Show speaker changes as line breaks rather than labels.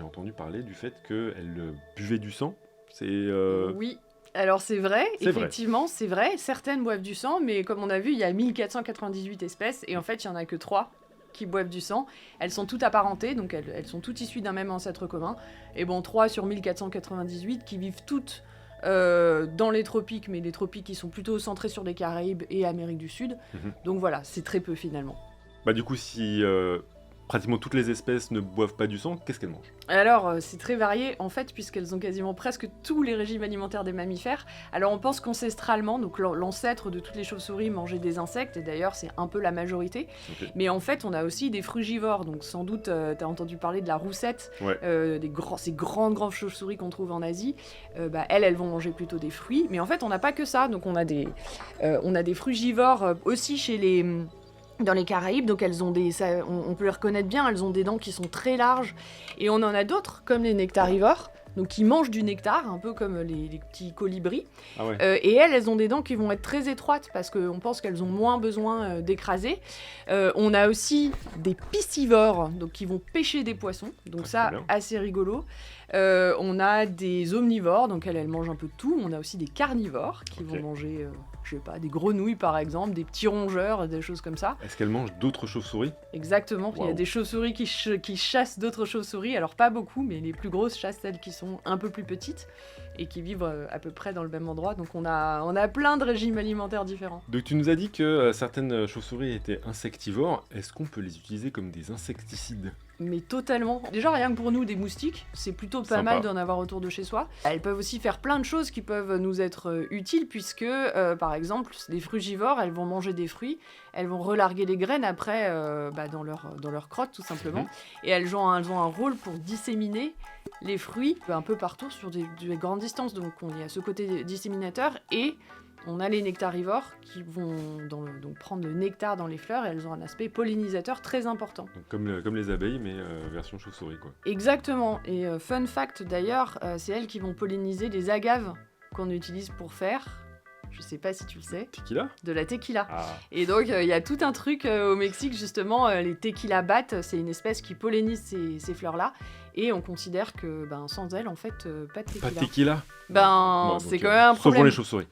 j'ai entendu parler du fait qu'elles buvaient du sang. C'est...
Oui, alors c'est vrai,
C'est vrai.
effectivement, c'est vrai. Certaines boivent du sang, mais comme on a vu, il y a 1498 espèces, et en fait, il n'y en a que 3 qui boivent du sang. Elles sont toutes apparentées, donc elles sont toutes issues d'un même ancêtre commun. Et bon, 3 sur 1498 qui vivent toutes dans les tropiques, mais les tropiques qui sont plutôt centrés sur les Caraïbes et Amérique du Sud.
Mhm.
Donc voilà, c'est très peu finalement.
Bah du coup, si pratiquement toutes les espèces ne boivent pas du sang, qu'est-ce qu'elles mangent?
Alors, c'est très varié, en fait, puisqu'elles ont quasiment presque tous les régimes alimentaires des mammifères. Alors, on pense qu'ancestralement, donc l'ancêtre de toutes les chauves-souris mangeait des insectes, et d'ailleurs, c'est un peu la majorité.
Ok.
Mais en fait, on a aussi des frugivores, donc sans doute, t'as entendu parler de la roussette,
Ouais.
ces grandes chauves-souris qu'on trouve en Asie. Elles vont manger plutôt des fruits. Mais en fait, on n'a pas que ça, donc on a des frugivores aussi chez les... Dans les Caraïbes, donc elles ont on peut les reconnaître bien, elles ont des dents qui sont très larges. Et on en a d'autres, comme les nectarivores, donc qui mangent du nectar, un peu comme les petits colibris.
Ah ouais.
Et elles ont des dents qui vont être très étroites, parce qu'on pense qu'elles ont moins besoin d'écraser. On a aussi des piscivores, donc qui vont pêcher des poissons, donc ça,
très bien.
assez rigolo. On a des omnivores, donc elles mangent un peu de tout. On a aussi des carnivores, qui
Ok.
vont manger... je sais pas, des grenouilles par exemple, des petits rongeurs, des choses comme ça.
Est-ce qu'elles mangent d'autres chauves-souris?
Exactement, il y a
Waouh.
des chauves-souris qui chassent d'autres chauves-souris, alors pas beaucoup, mais les plus grosses chassent celles qui sont un peu plus petites et qui vivent à peu près dans le même endroit, donc on a plein de régimes alimentaires différents.
Donc tu nous as dit que certaines chauves-souris étaient insectivores. Est-ce qu'on peut les utiliser comme des insecticides?
Mais totalement. Déjà, rien que pour nous, des moustiques, c'est plutôt pas
Sympa.
mal d'en avoir autour de chez soi. Elles peuvent aussi faire plein de choses qui peuvent nous être utiles, puisque, par exemple, les frugivores, elles vont manger des fruits, elles vont relarguer les graines après dans leur crotte, tout simplement. Et elles ont un rôle pour disséminer les fruits un peu partout sur des grandes distances. Donc, il y a ce côté disséminateur et... On a les nectarivores qui vont donc prendre le nectar dans les fleurs et elles ont un aspect pollinisateur très important.
Donc, comme les abeilles, mais version chauve-souris, quoi.
Exactement. Et fun fact d'ailleurs, c'est elles qui vont polliniser les agaves qu'on utilise pour faire, je sais pas si tu le sais,
Tequila?
de la tequila.
Ah.
Et donc il y a tout un truc au Mexique justement, les tequila bat, c'est une espèce qui pollinise ces fleurs-là. Et on considère que sans elles, en fait, pas de tequila.
Pas de tequila?
Ben,
Bon,
c'est
donc,
quand même un
sauvons
problème.
les chauves-souris.